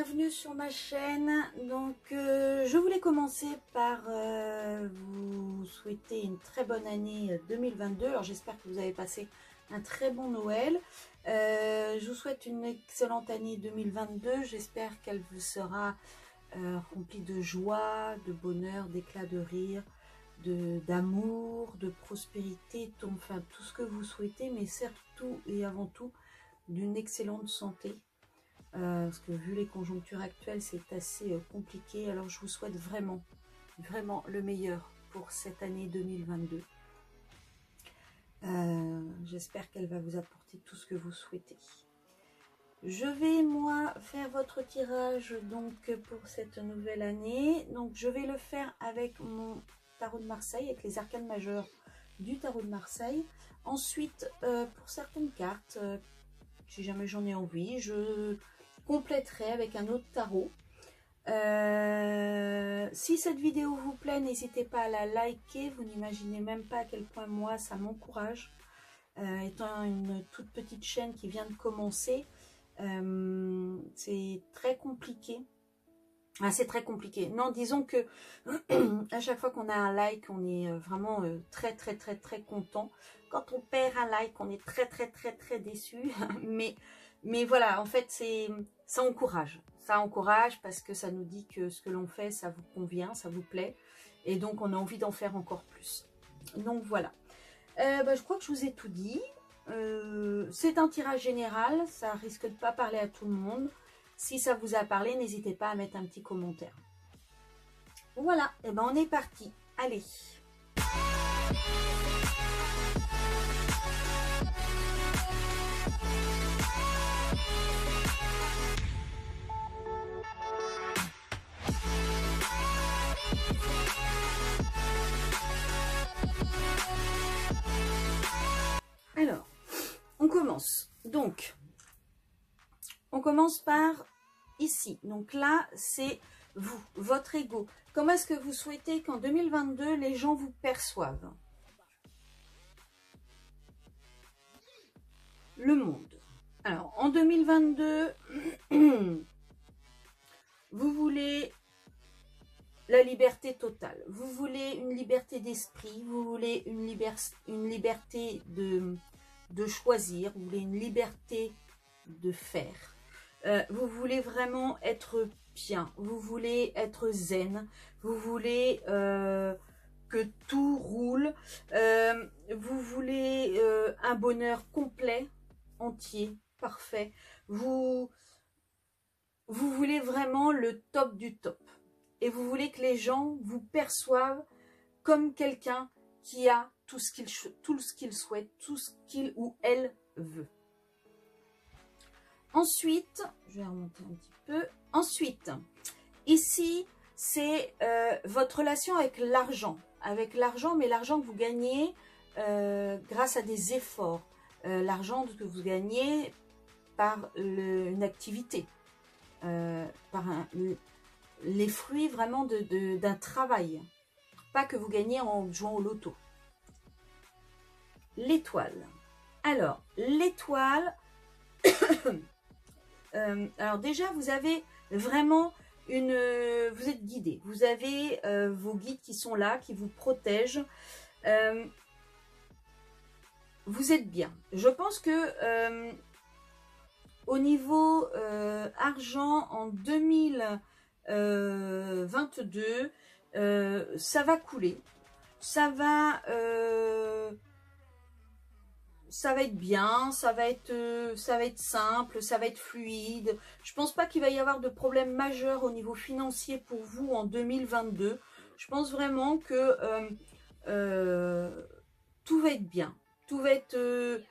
bienvenue sur ma chaîne. Donc je voulais commencer par vous souhaiter une très bonne année 2022. Alors j'espère que vous avez passé un très bon Noël. Je vous souhaite une excellente année 2022. J'espère qu'elle vous sera remplie de joie, de bonheur, d'éclat de rire, d'amour, de prospérité, enfin tout ce que vous souhaitez, mais surtout et avant tout d'une excellente santé. Parce que vu les conjonctures actuelles, c'est assez compliqué. Alors je vous souhaite vraiment, vraiment le meilleur pour cette année 2022. J'espère qu'elle va vous apporter tout ce que vous souhaitez. Je vais moi faire votre tirage donc pour cette nouvelle année. Donc je vais le faire avec mon tarot de Marseille, avec les arcanes majeures du tarot de Marseille. Ensuite, pour certaines cartes, si jamais j'en ai envie, je compléterai avec un autre tarot. Si cette vidéo vous plaît, n'hésitez pas à la liker. Vous n'imaginez même pas à quel point moi ça m'encourage. Étant une toute petite chaîne qui vient de commencer, c'est très compliqué. Ah, c'est très compliqué. Non, disons que à chaque fois qu'on a un like, on est vraiment très content. Quand on perd un like, on est très déçu. mais voilà, en fait, ça encourage. Ça encourage parce que ça nous dit que ce que l'on fait, ça vous convient, ça vous plaît. Et donc, on a envie d'en faire encore plus. Donc, voilà. Je crois que je vous ai tout dit. C'est un tirage général. Ça risque de pas parler à tout le monde. Si ça vous a parlé, n'hésitez pas à mettre un petit commentaire. Voilà, et ben on est parti. Allez. Alors, on commence. Donc, on commence par ici. Donc là, c'est vous, votre ego. Comment est-ce que vous souhaitez qu'en 2022, les gens vous perçoivent? Le monde. Alors, en 2022, vous voulez la liberté totale. Vous voulez une liberté d'esprit. Vous voulez une liberté de choisir. Vous voulez une liberté de faire. Vous voulez vraiment être bien, vous voulez être zen, vous voulez que tout roule, vous voulez un bonheur complet, entier, parfait, vous voulez vraiment le top du top. Et vous voulez que les gens vous perçoivent comme quelqu'un qui a tout ce qu'il souhaite, tout ce qu'il ou elle veut. Ensuite, je vais remonter un petit peu. Ensuite, ici, c'est votre relation avec l'argent. Avec l'argent, mais l'argent que vous gagnez grâce à des efforts. L'argent que vous gagnez par une activité. Par les fruits vraiment d'un travail. Pas que vous gagnez en jouant au loto. L'étoile. Alors, l'étoile... alors déjà, vous avez vraiment vous êtes guidé. Vous avez vos guides qui sont là, qui vous protègent. Vous êtes bien. Je pense que au niveau argent en 2022, ça va couler. Ça va être bien, ça va être simple, ça va être fluide. Je pense pas qu'il va y avoir de problème majeur au niveau financier pour vous en 2022. Je pense vraiment que tout va être bien. Tout va être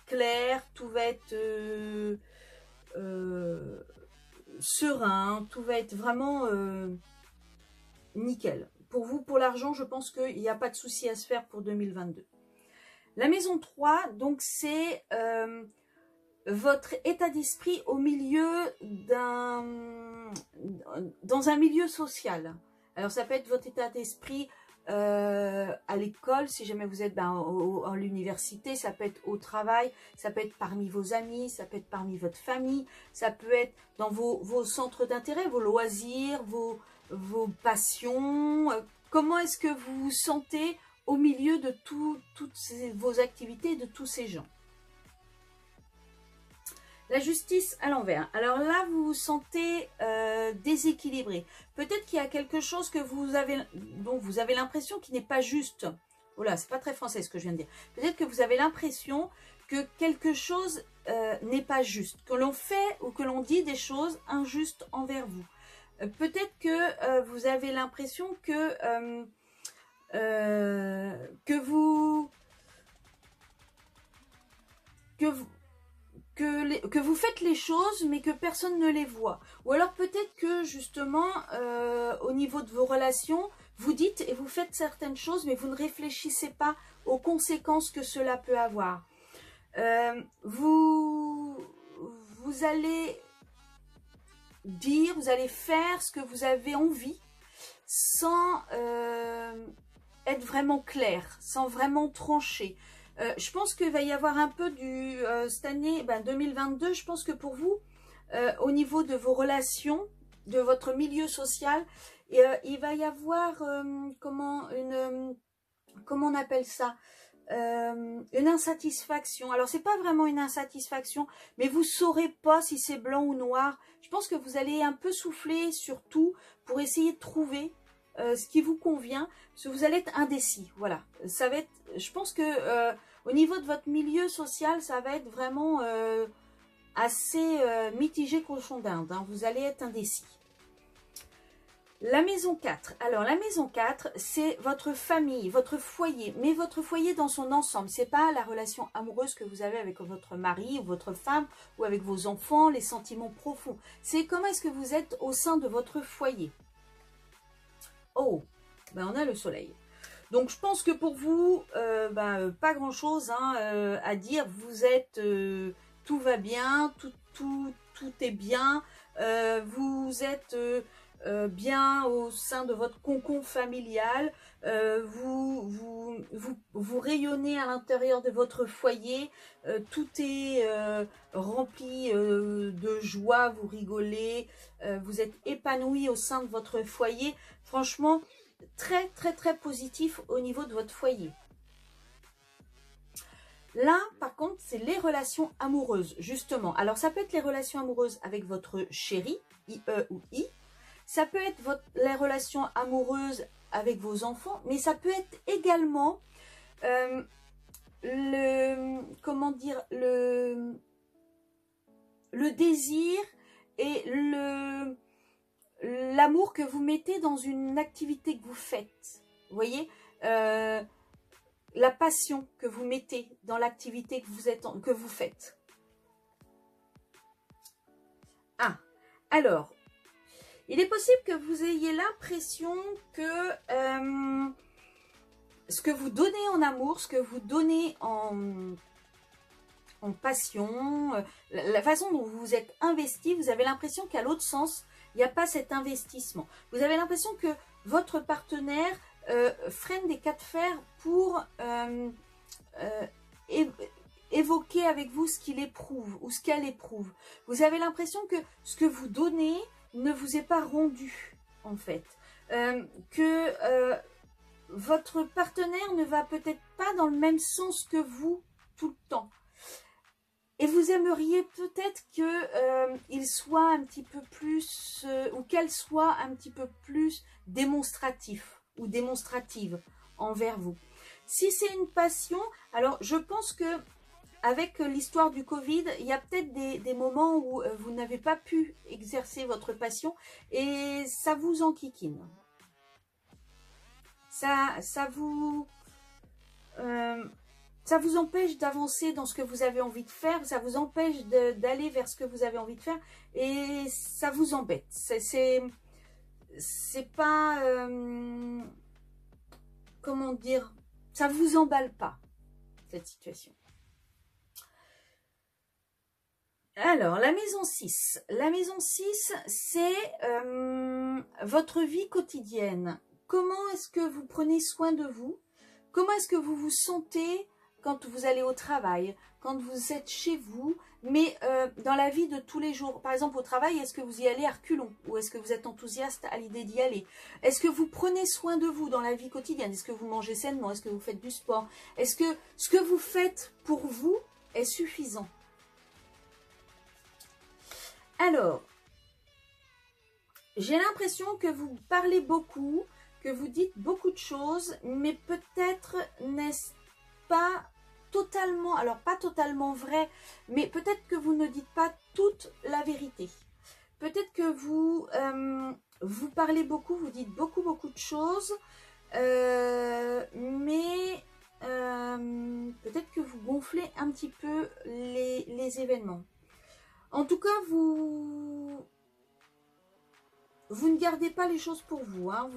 clair, tout va être serein, tout va être vraiment nickel. Pour vous, pour l'argent, je pense qu'il n'y a pas de souci à se faire pour 2022. La maison 3, donc c'est votre état d'esprit au milieu dans un milieu social. Alors ça peut être votre état d'esprit à l'école, si jamais vous êtes à l'université, ça peut être au travail, ça peut être parmi vos amis, ça peut être parmi votre famille, ça peut être dans vos centres d'intérêt, vos loisirs, vos passions. Comment est-ce que vous vous sentez au milieu de toutes vos activités, de tous ces gens? La justice à l'envers. Alors là, vous vous sentez déséquilibré. Peut-être qu'il y a quelque chose que dont vous avez l'impression qui n'est pas juste. Oh là, c'est pas très français ce que je viens de dire. Peut-être que vous avez l'impression que quelque chose n'est pas juste, que l'on fait ou que l'on dit des choses injustes envers vous. Peut-être que vous avez l'impression que vous vous faites les choses mais que personne ne les voit. Ou alors peut-être que justement au niveau de vos relations, vous dites et vous faites certaines choses mais vous ne réfléchissez pas aux conséquences que cela peut avoir. Vous allez dire, vous allez faire ce que vous avez envie sans être vraiment clair, sans vraiment trancher. Je pense qu'il va y avoir un peu cette année 2022, je pense que pour vous, au niveau de vos relations, de votre milieu social, il va y avoir, comment on appelle ça, une insatisfaction. Alors, c'est pas vraiment une insatisfaction, mais vous saurez pas si c'est blanc ou noir. Je pense que vous allez un peu souffler sur tout pour essayer de trouver ce qui vous convient, parce que vous allez être indécis. Voilà, ça va être, je pense que au niveau de votre milieu social, ça va être vraiment assez mitigé cochon d'Inde. Hein. Vous allez être indécis. La maison 4. Alors, la maison 4, c'est votre famille, votre foyer, mais votre foyer dans son ensemble. C'est pas la relation amoureuse que vous avez avec votre mari ou votre femme ou avec vos enfants, les sentiments profonds. C'est comment est-ce que vous êtes au sein de votre foyer. Oh, on a le soleil. Donc, je pense que pour vous, pas grand-chose à dire. Vous êtes, tout va bien, tout est bien. Vous êtes bien au sein de votre cocon familial. Vous rayonnez à l'intérieur de votre foyer. Tout est rempli de joie. Vous rigolez. Vous êtes épanoui au sein de votre foyer. Franchement, très très très positif au niveau de votre foyer. Là, par contre, c'est les relations amoureuses, justement. Alors, ça peut être les relations amoureuses avec votre chéri, IE ou I. Ça peut être les relations amoureuses avec vos enfants, mais ça peut être également le désir et l'amour que vous mettez dans une activité que vous faites. Vous voyez, la passion que vous mettez dans l'activité que vous faites. Ah, alors, il est possible que vous ayez l'impression que ce que vous donnez en amour, ce que vous donnez en passion, la façon dont vous vous êtes investi, vous avez l'impression qu'à l'autre sens, il n'y a pas cet investissement. Vous avez l'impression que votre partenaire freine des cas de fer pour évoquer avec vous ce qu'il éprouve ou ce qu'elle éprouve. Vous avez l'impression que ce que vous donnez ne vous est pas rendu, en fait. Votre partenaire ne va peut-être pas dans le même sens que vous tout le temps. Et vous aimeriez peut-être qu'il soit un petit peu plus, ou qu'elle soit un petit peu plus démonstratif ou démonstrative envers vous. Si c'est une passion, alors je pense que avec l'histoire du Covid, il y a peut-être des moments où vous n'avez pas pu exercer votre passion et ça vous enquiquine. Ça vous empêche d'avancer dans ce que vous avez envie de faire, ça vous empêche d'aller vers ce que vous avez envie de faire et ça vous embête. C'est pas, comment dire, ça vous emballe pas, cette situation. Alors, la maison 6. La maison 6, c'est votre vie quotidienne. comment est-ce que vous prenez soin de vous? Comment est-ce que vous vous sentez quand vous allez au travail, quand vous êtes chez vous, mais dans la vie de tous les jours? Par exemple, au travail, est-ce que vous y allez à reculons? Ou est-ce que vous êtes enthousiaste à l'idée d'y aller? Est-ce que vous prenez soin de vous dans la vie quotidienne? Est-ce que vous mangez sainement? Est-ce que vous faites du sport? Est-ce que ce que vous faites pour vous est suffisant? Alors, j'ai l'impression que vous parlez beaucoup, que vous dites beaucoup de choses, mais peut-être n'est-ce pas totalement, alors pas totalement vrai, mais peut-être que vous ne dites pas toute la vérité. Peut-être que vous, vous parlez beaucoup, vous dites beaucoup de choses, mais peut-être que vous gonflez un petit peu les événements. En tout cas, vous ne gardez pas les choses pour vous, hein.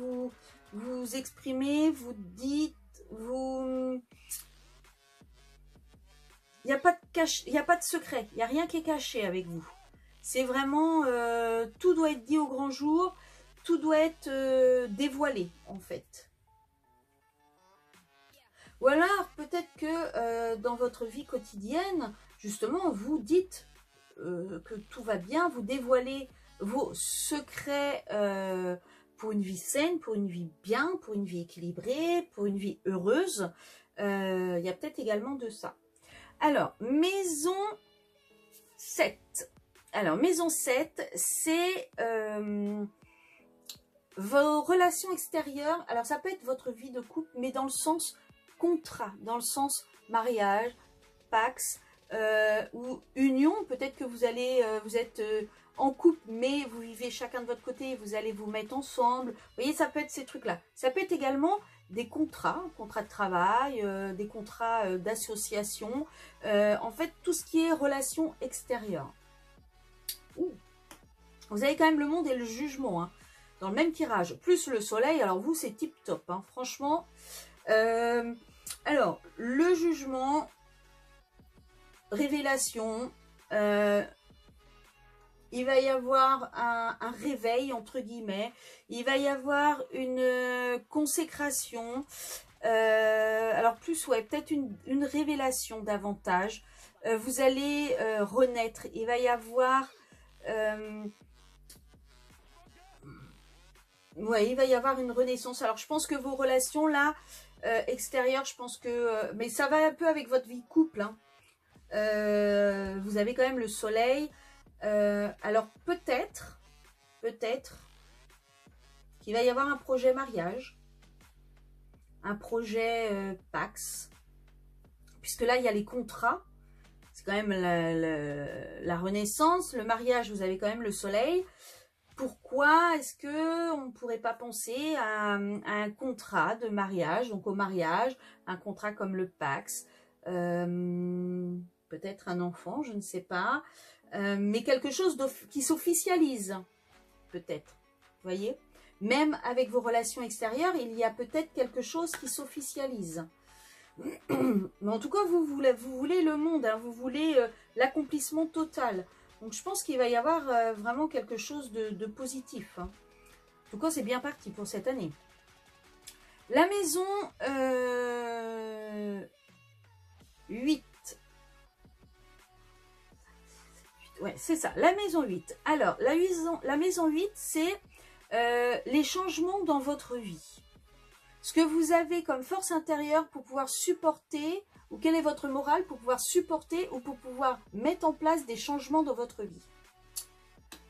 Vous exprimez, vous dites, il n'y a pas de secret, il n'y a rien qui est caché avec vous. C'est vraiment, tout doit être dit au grand jour, tout doit être dévoilé en fait. Ou alors peut-être que dans votre vie quotidienne, justement, vous dites que tout va bien, vous dévoilez vos secrets pour une vie saine, pour une vie bien, pour une vie équilibrée, pour une vie heureuse. Il y a peut-être également de ça. Alors, maison 7. Alors, maison 7, c'est vos relations extérieures. Alors, ça peut être votre vie de couple, mais dans le sens contrat, dans le sens mariage, pax, ou union. Peut-être que vous allez, vous êtes en couple, mais vous vivez chacun de votre côté, vous allez vous mettre ensemble. Vous voyez, ça peut être ces trucs-là. Ça peut être également des contrats de travail, des contrats d'association. En fait, tout ce qui est relations extérieures. Vous avez quand même le monde et le jugement, hein, dans le même tirage. Plus le soleil, alors vous, c'est tip top, hein, franchement. Alors, le jugement, révélation, il va y avoir un réveil, entre guillemets. Il va y avoir une consécration. Alors plus, ouais, peut-être une révélation davantage. Vous allez renaître. Il va y avoir... ouais, il va y avoir une renaissance. Alors je pense que vos relations là, extérieures, je pense que... mais ça va un peu avec votre vie de couple, hein. Vous avez quand même le soleil. Alors peut-être qu'il va y avoir un projet mariage, un projet Pax, puisque là il y a les contrats, c'est quand même la renaissance. Le mariage, vous avez quand même le soleil. Pourquoi est-ce que on ne pourrait pas penser à un contrat de mariage, donc au mariage, un contrat comme le Pax, peut-être un enfant, je ne sais pas, mais quelque chose qui s'officialise, peut-être, vous voyez. Même avec vos relations extérieures, il y a peut-être quelque chose qui s'officialise. Mais en tout cas, vous voulez le monde, hein, vous voulez l'accomplissement total. Donc je pense qu'il va y avoir vraiment quelque chose de positif, hein. En tout cas, c'est bien parti pour cette année. La maison 8. Ouais, c'est ça, la maison 8. Alors, la maison 8, c'est les changements dans votre vie. Ce que vous avez comme force intérieure pour pouvoir supporter, ou quelle est votre morale pour pouvoir supporter ou pour pouvoir mettre en place des changements dans votre vie.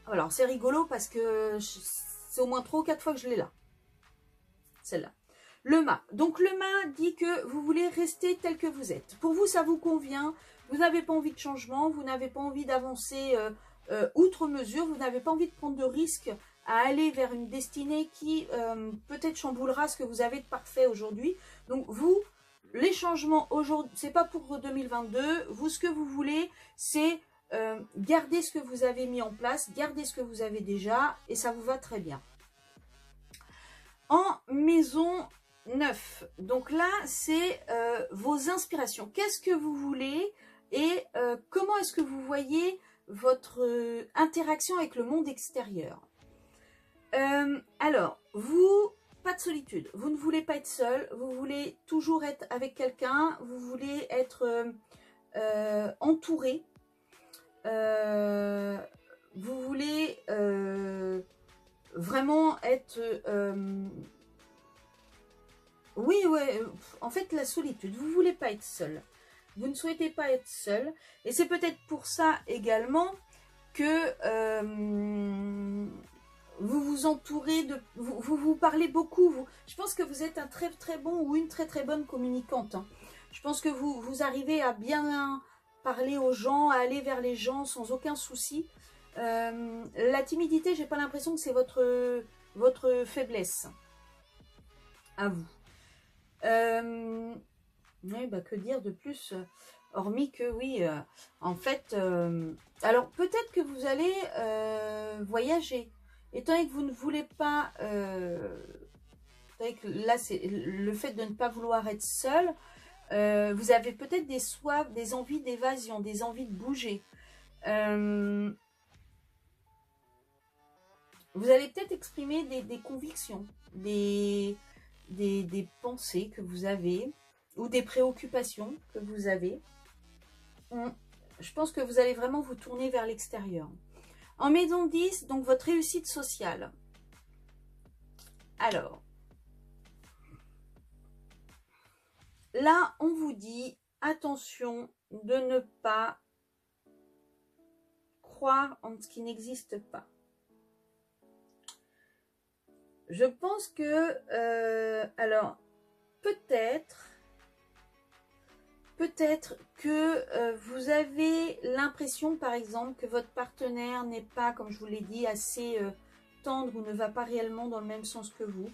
Alors, c'est rigolo parce que c'est au moins 3 ou 4 fois que je l'ai là. Celle-là. Le mât. Donc, le mât dit que vous voulez rester tel que vous êtes. Pour vous, ça vous convient. Vous n'avez pas envie de changement. Vous n'avez pas envie d'avancer outre mesure. Vous n'avez pas envie de prendre de risques à aller vers une destinée qui peut-être chamboulera ce que vous avez de parfait aujourd'hui. Donc, vous... Les changements aujourd'hui, c'est pas pour 2022. Vous, ce que vous voulez, c'est garder ce que vous avez mis en place, garder ce que vous avez déjà, et ça vous va très bien. En maison 9, donc là, c'est vos inspirations. Qu'est-ce que vous voulez et comment est-ce que vous voyez votre interaction avec le monde extérieur? Alors, vous pas de solitude. Vous ne voulez pas être seul. Vous voulez toujours être avec quelqu'un. Vous voulez être entouré. Vous voulez vraiment être... oui, ouais. En fait, la solitude. Vous ne voulez pas être seul. Vous ne souhaitez pas être seul. Et c'est peut-être pour ça également que vous vous entourez de... Vous parlez beaucoup. Je pense que vous êtes un très très bon ou une très très bonne communicante. Hein. Je pense que vous arrivez à bien parler aux gens, à aller vers les gens sans aucun souci. La timidité, j'ai pas l'impression que c'est votre faiblesse. À vous. Oui, bah, que dire de plus, hormis que oui, en fait, alors peut-être que vous allez voyager, étant donné que vous ne voulez pas, là c'est le fait de ne pas vouloir être seul, vous avez peut-être des soifs, des envies d'évasion, des envies de bouger. Vous allez peut-être exprimer des convictions, des pensées que vous avez, ou des préoccupations que vous avez. Je pense que vous allez vraiment vous tourner vers l'extérieur. En maison 10, donc votre réussite sociale. Alors, là, on vous dit, attention de ne pas croire en ce qui n'existe pas. Je pense que, alors, peut-être que vous avez l'impression, par exemple, que votre partenaire n'est pas, comme je vous l'ai dit, assez tendre ou ne va pas réellement dans le même sens que vous.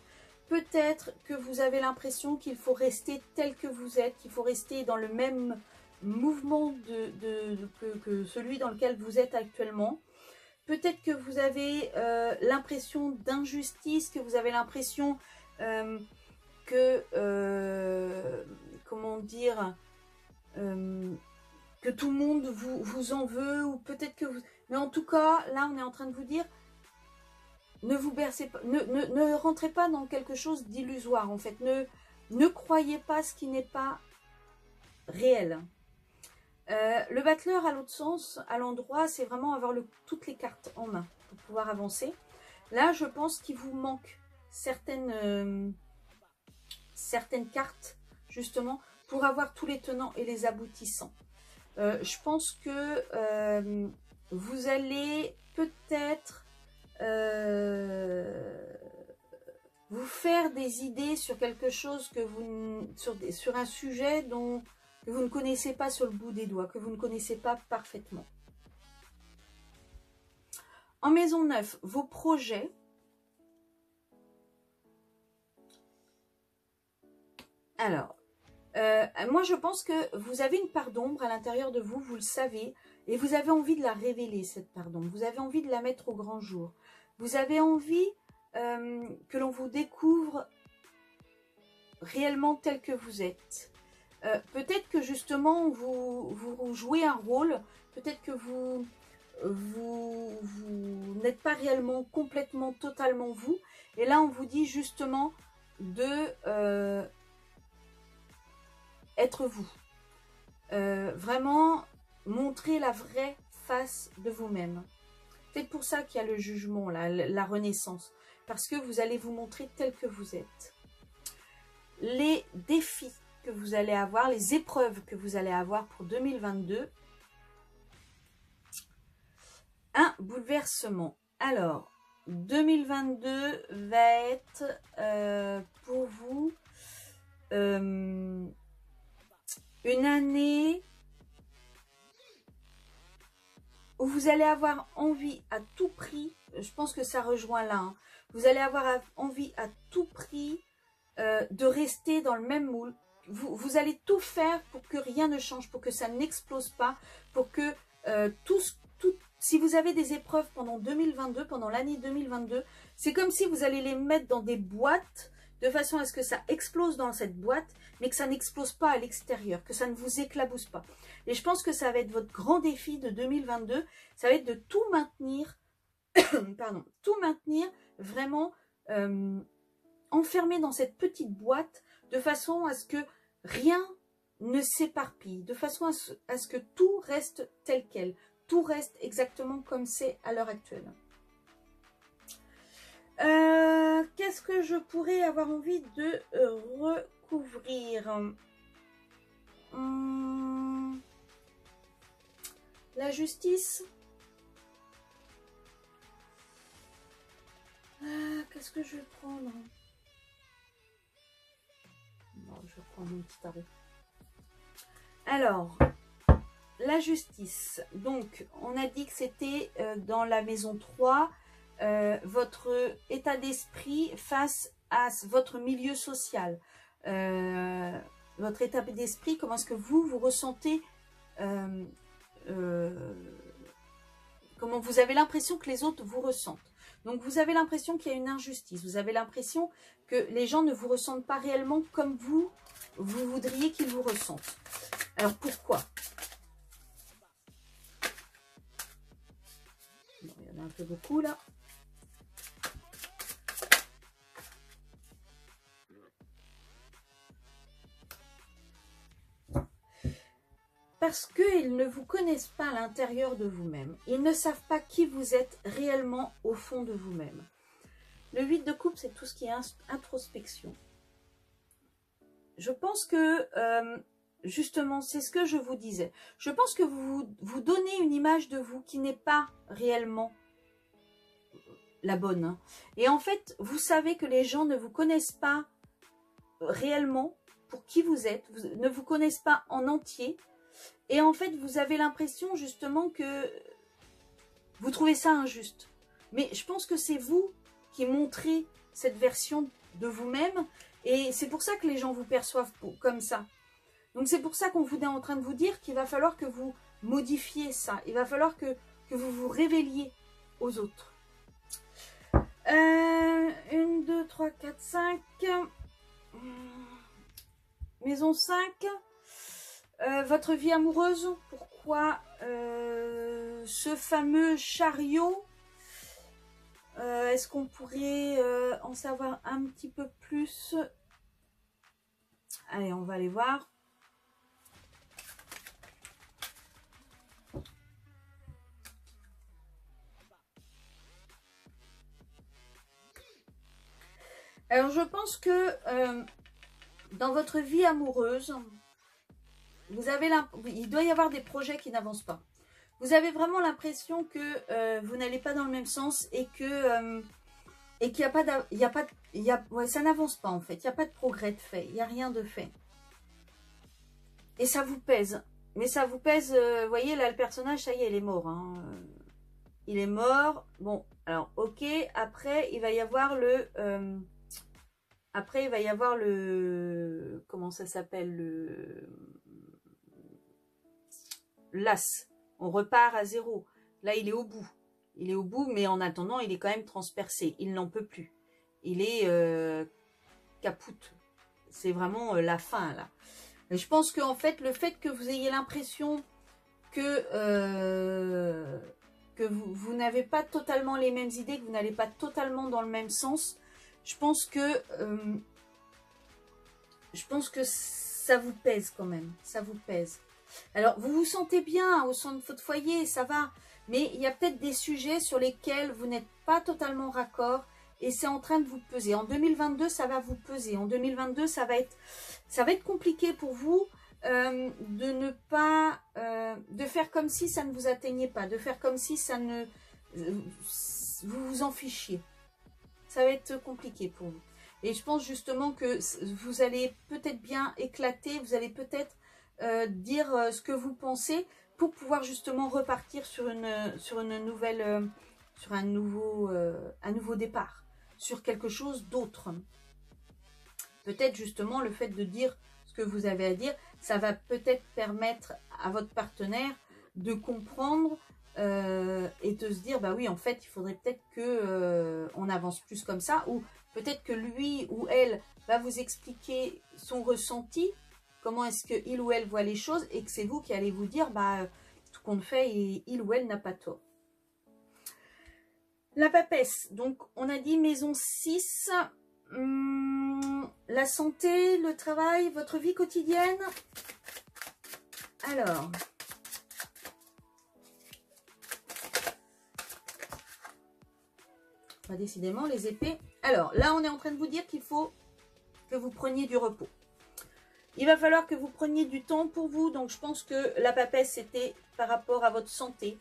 Peut-être que vous avez l'impression qu'il faut rester tel que vous êtes, qu'il faut rester dans le même mouvement que celui dans lequel vous êtes actuellement. Peut-être que vous avez l'impression d'injustice, que vous avez l'impression comment dire, que tout le monde vous en veut, ou peut-être que vous... Mais en tout cas, là, on est en train de vous dire, ne vous bercez pas, ne rentrez pas dans quelque chose d'illusoire, en fait. Ne croyez pas ce qui n'est pas réel. Le battleur à l'autre sens, à l'endroit, c'est vraiment avoir toutes les cartes en main pour pouvoir avancer. Là, je pense qu'il vous manque certaines cartes, justement, pour avoir tous les tenants et les aboutissants. Je pense que vous allez peut-être vous faire des idées sur quelque chose que sur un sujet que vous ne connaissez pas sur le bout des doigts, que vous ne connaissez pas parfaitement. En maison 9, vos projets. Alors, moi je pense que vous avez une part d'ombre à l'intérieur de vous, vous le savez, et vous avez envie de la révéler, cette part d'ombre. Vous avez envie de la mettre au grand jour. Vous avez envie que l'on vous découvre réellement tel que vous êtes. Peut-être que justement vous jouez un rôle, peut-être que vous n'êtes pas réellement complètement, totalement vous. Et là on vous dit justement de être vous. Vraiment montrer la vraie face de vous-même. C'est pour ça qu'il y a le jugement, la renaissance. Parce que vous allez vous montrer tel que vous êtes. Les défis que vous allez avoir, les épreuves que vous allez avoir pour 2022. Un bouleversement. Alors, 2022 va être pour vous une année où vous allez avoir envie à tout prix, je pense que ça rejoint là, hein, vous allez avoir envie à tout prix de rester dans le même moule. Vous allez tout faire pour que rien ne change, pour que ça n'explose pas, pour que si vous avez des épreuves pendant 2022, pendant l'année 2022, c'est comme si vous allez les mettre dans des boîtes de façon à ce que ça explose dans cette boîte, mais que ça n'explose pas à l'extérieur, que ça ne vous éclabousse pas. Et je pense que ça va être votre grand défi de 2022, ça va être de tout maintenir, pardon, tout maintenir vraiment enfermé dans cette petite boîte de façon à ce que rien ne s'éparpille, de façon à ce que tout reste tel quel, tout reste exactement comme c'est à l'heure actuelle. Qu'est-ce que je pourrais avoir envie de recouvrir? La justice. Qu'est-ce que je vais prendre? Non, je vais prendre mon petit tarot. Alors, la justice. Donc, on a dit que c'était dans la maison 3, votre état d'esprit face à votre milieu social. Votre état d'esprit, comment est-ce que vous ressentez, comment vous avez l'impression que les autres vous ressentent. Donc, vous avez l'impression qu'il y a une injustice. Vous avez l'impression que les gens ne vous ressentent pas réellement comme vous voudriez qu'ils vous ressentent. Alors, pourquoi? Bon, il y en a un peu beaucoup, là. Parce qu'ils ne vous connaissent pas à l'intérieur de vous-même. Ils ne savent pas qui vous êtes réellement au fond de vous-même. Le 8 de coupe, c'est tout ce qui est introspection. Je pense que, justement, c'est ce que je vous disais. Je pense que vous donnez une image de vous qui n'est pas réellement la bonne. Hein. Et en fait, vous savez que les gens ne vous connaissent pas réellement pour qui vous êtes, ne vous connaissent pas en entier. Et en fait, vous avez l'impression justement que vous trouvez ça injuste. Mais je pense que c'est vous qui montrez cette version de vous-même. Et c'est pour ça que les gens vous perçoivent comme ça. Donc c'est pour ça qu'on vous est en train de vous dire qu'il va falloir que vous modifiez ça. Il va falloir que vous vous révéliez aux autres. 1, 2, 3, 4, 5. Maison 5. Votre vie amoureuse, pourquoi ce fameux chariot? Est-ce qu'on pourrait en savoir un petit peu plus? Allez, on va aller voir. Alors, je pense que dans votre vie amoureuse, il doit y avoir des projets qui n'avancent pas. Vous avez vraiment l'impression que vous n'allez pas dans le même sens et que qu'il n'y a pas ouais, ça n'avance pas en fait. Il n'y a pas de progrès de fait. Il n'y a rien de fait. Et ça vous pèse. Mais ça vous pèse. Vous voyez là, le personnage, ça y est, il est mort. Hein. Il est mort. Bon, alors ok. Après, il va y avoir le. Après, il va y avoir le. Comment ça s'appelle le. L'as. On repart à zéro. Là, il est au bout. Il est au bout, mais en attendant, il est quand même transpercé. Il n'en peut plus. Il est capoute. C'est vraiment la fin, là. Et je pense qu'en fait, le fait que vous ayez l'impression que vous n'avez pas totalement les mêmes idées, que vous n'allez pas totalement dans le même sens, je pense que ça vous pèse quand même. Ça vous pèse. Alors, vous vous sentez bien au sein de votre foyer, ça va. Mais il y a peut-être des sujets sur lesquels vous n'êtes pas totalement raccord et c'est en train de vous peser. En 2022, ça va vous peser. En 2022, ça va être compliqué pour vous de ne pas... de faire comme si ça ne vous atteignait pas. De faire comme si ça ne... vous vous en fichiez. Ça va être compliqué pour vous. Et je pense justement que vous allez peut-être bien éclater. Vous allez peut-être dire ce que vous pensez pour pouvoir justement repartir sur une nouvelle, sur un nouveau départ, sur quelque chose d'autre. Peut-être justement le fait de dire ce que vous avez à dire, ça va peut-être permettre à votre partenaire de comprendre et de se dire, bah oui, en fait, il faudrait peut-être que on avance plus comme ça, ou peut-être que lui ou elle va vous expliquer son ressenti, comment est-ce qu'il ou elle voit les choses, et que c'est vous qui allez vous dire, bah, tout compte fait, il ou elle n'a pas tort. La papesse, donc on a dit maison 6, La santé, le travail, votre vie quotidienne. Alors, décidément, les épées. Alors, là, on est en train de vous dire qu'il faut que vous preniez du repos. Il va falloir que vous preniez du temps pour vous. Donc, je pense que la papesse, c'était par rapport à votre santé.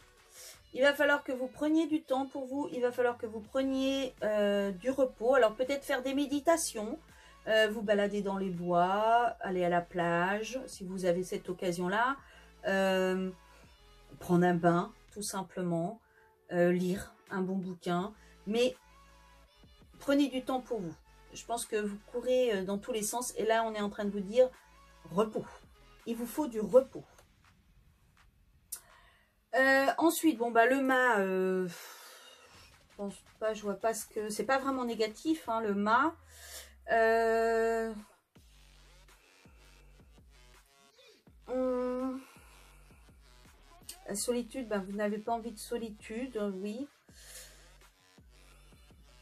Il va falloir que vous preniez du temps pour vous. Il va falloir que vous preniez du repos. Alors, peut-être faire des méditations. Vous balader dans les bois. Aller à la plage, si vous avez cette occasion-là. Prendre un bain, tout simplement. Lire un bon bouquin. Mais prenez du temps pour vous. Je pense que vous courez dans tous les sens. Et là, on est en train de vous dire repos. Il vous faut du repos. Ensuite, bon, bah, le mât, je pense pas, je vois pas ce que... C'est pas vraiment négatif, hein, le mât. La solitude, bah, vous n'avez pas envie de solitude, oui.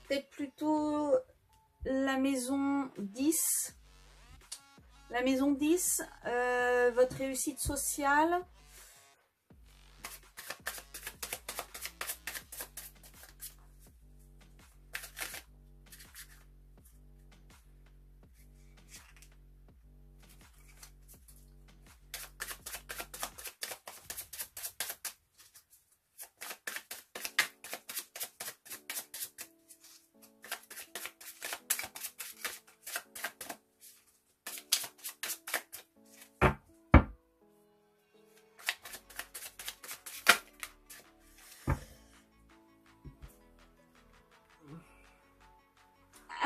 Peut-être plutôt la maison 10. La maison 10, votre réussite sociale.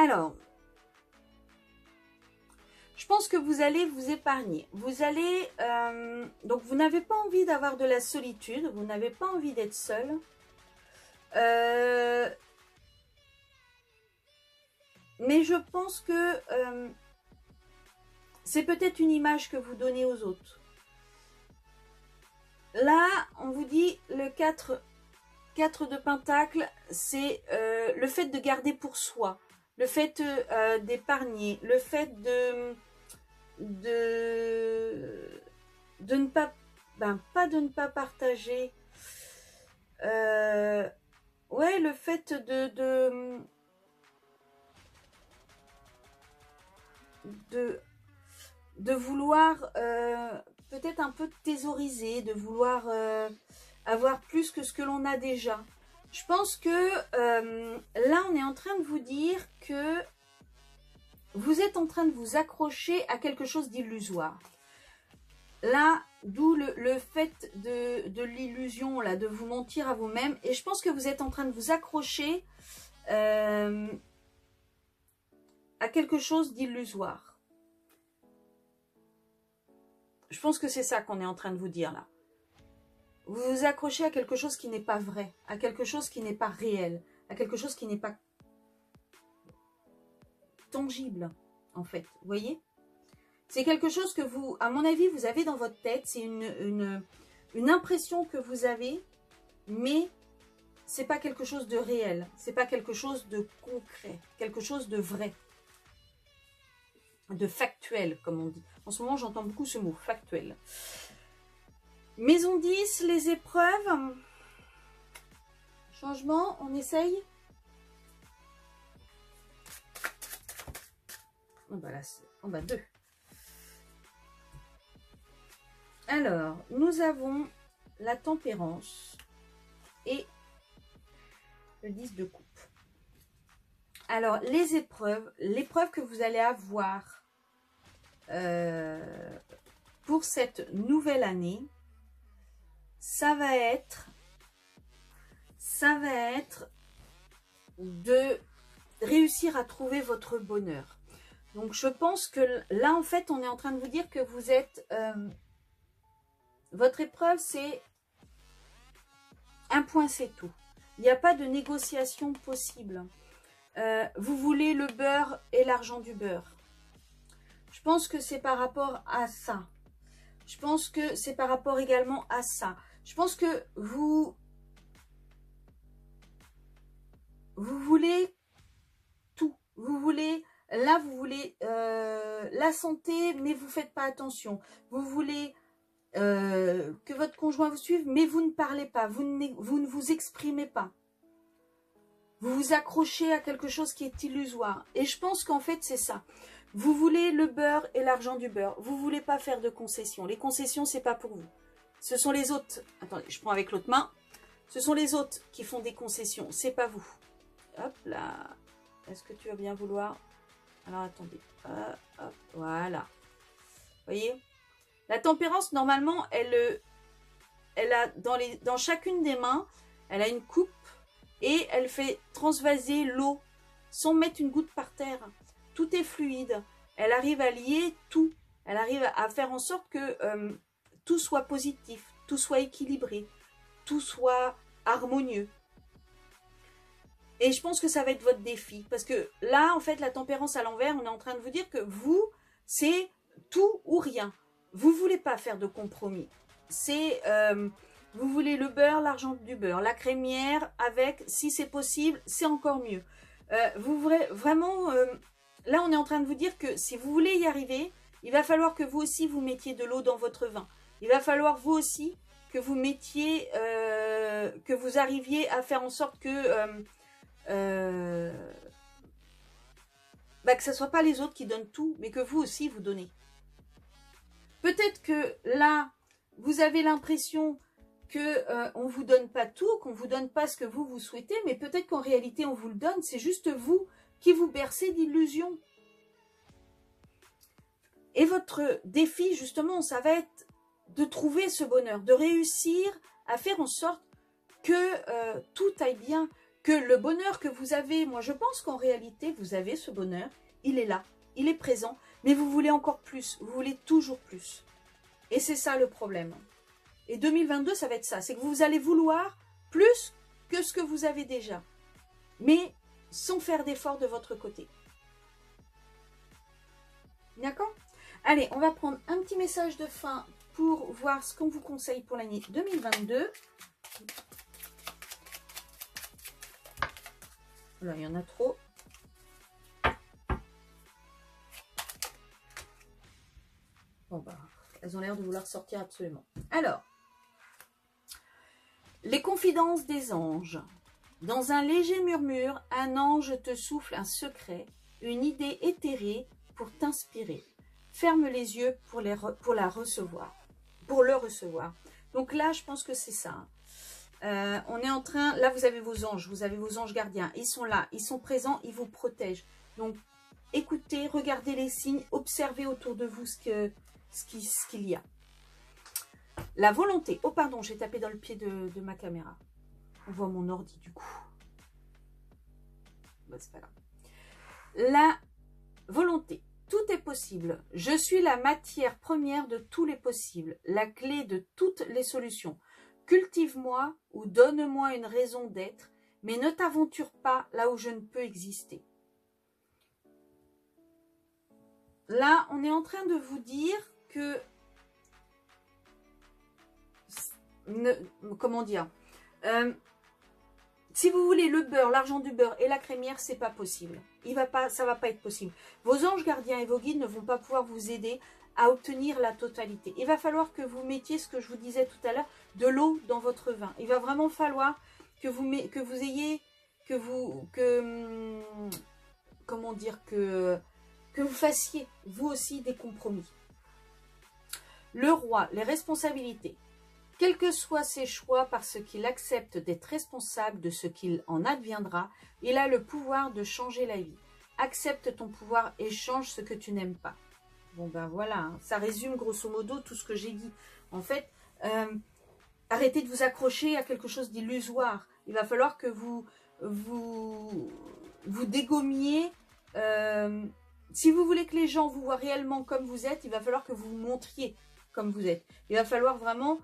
Alors, je pense que vous allez vous épargner. Vous allez... donc, vous n'avez pas envie d'avoir de la solitude. Vous n'avez pas envie d'être seul. Mais je pense que c'est peut-être une image que vous donnez aux autres. Là, on vous dit le 4 de Pentacle, c'est le fait de garder pour soi. Le fait d'épargner, le fait de ne pas, pas de ne pas partager. Ouais, le fait de vouloir peut-être un peu thésauriser, de vouloir avoir plus que ce que l'on a déjà. Je pense que là, on est en train de vous dire que vous êtes en train de vous accrocher à quelque chose d'illusoire. Là, d'où le fait de l'illusion, là, de vous mentir à vous-même. Et je pense que vous êtes en train de vous accrocher à quelque chose d'illusoire. Je pense que c'est ça qu'on est en train de vous dire là. Vous vous accrochez à quelque chose qui n'est pas vrai, à quelque chose qui n'est pas réel, à quelque chose qui n'est pas tangible, en fait. Vous voyez? C'est quelque chose que vous, à mon avis, vous avez dans votre tête. C'est une impression que vous avez, mais c'est pas quelque chose de réel. C'est pas quelque chose de concret, quelque chose de vrai. De factuel, comme on dit. En ce moment, j'entends beaucoup ce mot, factuel. Maison 10, les épreuves. Changement, on essaye. Oh bah là, on va 2. Alors, nous avons la tempérance et le 10 de coupe. Alors, les épreuves, l'épreuve que vous allez avoir pour cette nouvelle année, ça va être de réussir à trouver votre bonheur. Donc, je pense que là, en fait, on est en train de vous dire que vous êtes... votre épreuve, c'est un point, c'est tout. Il n'y a pas de négociation possible. Vous voulez le beurre et l'argent du beurre. Je pense que c'est par rapport à ça. Je pense que c'est par rapport également à ça. Je pense que vous voulez tout. Vous voulez Là, vous voulez la santé, mais vous ne faites pas attention. Vous voulez que votre conjoint vous suive, mais vous ne parlez pas, vous ne vous exprimez pas. Vous vous accrochez à quelque chose qui est illusoire. Et je pense qu'en fait, c'est ça. Vous voulez le beurre et l'argent du beurre. Vous ne voulez pas faire de concessions. Les concessions, c'est pas pour vous. Ce sont les autres. Attendez, je prends avec l'autre main. Ce sont les autres qui font des concessions. C'est pas vous. Hop là. Est-ce que tu vas bien vouloir? Alors, attendez. Hop, voilà. Vous voyez? La tempérance, normalement, elle a dans chacune des mains, elle a une coupe et elle fait transvaser l'eau sans mettre une goutte par terre. Tout est fluide. Elle arrive à lier tout. Elle arrive à faire en sorte que tout soit positif, tout soit équilibré, tout soit harmonieux. Et je pense que ça va être votre défi. Parce que là, en fait, la tempérance à l'envers, on est en train de vous dire que vous, c'est tout ou rien. Vous ne voulez pas faire de compromis. C'est, vous voulez le beurre, l'argent du beurre, la crémière avec, si c'est possible, c'est encore mieux. Vous voulez vraiment, là on est en train de vous dire que si vous voulez y arriver, il va falloir que vous aussi vous mettiez de l'eau dans votre vin. Il va falloir vous aussi que vous mettiez, que vous arriviez à faire en sorte que ce ne soit pas les autres qui donnent tout, mais que vous aussi vous donnez. Peut-être que là, vous avez l'impression qu'on ne vous donne pas tout, qu'on ne vous donne pas ce que vous souhaitez, mais peut-être qu'en réalité, on vous le donne. C'est juste vous qui vous bercez d'illusions. Et votre défi, justement, ça va être de trouver ce bonheur, de réussir à faire en sorte que tout aille bien, que le bonheur que vous avez, moi je pense qu'en réalité, vous avez ce bonheur, il est là, il est présent, mais vous voulez encore plus, vous voulez toujours plus. Et c'est ça le problème. Et 2022, ça va être ça, c'est que vous allez vouloir plus que ce que vous avez déjà, mais sans faire d'effort de votre côté. D'accord? Allez, on va prendre un petit message de fin pour voir ce qu'on vous conseille pour l'année 2022. Là, il y en a trop. Bon, bah, elles ont l'air de vouloir sortir absolument. Alors, les confidences des anges. Dans un léger murmure, un ange te souffle un secret, une idée éthérée pour t'inspirer. Ferme les yeux pour le recevoir. Donc là, je pense que c'est ça. On est en train, là vous avez vos anges gardiens, ils sont là, ils sont présents, ils vous protègent. Donc écoutez, regardez les signes, observez autour de vous ce qu'il y a. La volonté, oh pardon, j'ai tapé dans le pied de ma caméra. On voit mon ordi du coup. Bah, c'est pas grave. La volonté, tout est possible. Je suis la matière première de tous les possibles, la clé de toutes les solutions. Cultive-moi ou donne-moi une raison d'être, mais ne t'aventure pas là où je ne peux exister. Là, on est en train de vous dire que... comment dire, si vous voulez le beurre, l'argent du beurre et la crémière, c'est pas possible. Ça va pas être possible. Vos anges gardiens et vos guides ne vont pas pouvoir vous aider à obtenir la totalité. Il va falloir que vous mettiez ce que je vous disais tout à l'heure, de l'eau dans votre vin. Il va vraiment falloir que vous fassiez vous aussi des compromis. Le roi, les responsabilités. Quels que soient ses choix, parce qu'il accepte d'être responsable de ce qu'il en adviendra, il a le pouvoir de changer la vie. Accepte ton pouvoir et change ce que tu n'aimes pas. Bon ben voilà, hein, ça résume grosso modo tout ce que j'ai dit. En fait, arrêtez de vous accrocher à quelque chose d'illusoire. Il va falloir que vous dégommiez. Si vous voulez que les gens vous voient réellement comme vous êtes, il va falloir que vous vous montriez comme vous êtes. Il va falloir vraiment...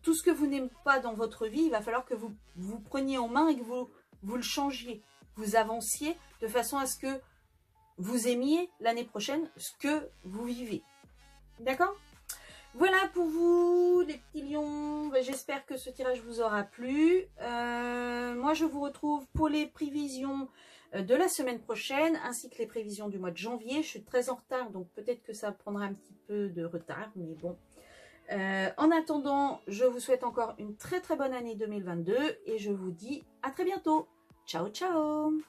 tout ce que vous n'aimez pas dans votre vie, il va falloir que vous preniez en main et que vous le changiez. Vous avanciez de façon à ce que vous aimiez l'année prochaine ce que vous vivez. D'accord? Voilà pour vous, les petits lions. J'espère que ce tirage vous aura plu. Moi, je vous retrouve pour les prévisions de la semaine prochaine, ainsi que les prévisions du mois de janvier. Je suis très en retard, donc peut-être que ça prendra un petit peu de retard, mais bon. En attendant, je vous souhaite encore une très très bonne année 2022 et je vous dis à très bientôt. Ciao, ciao!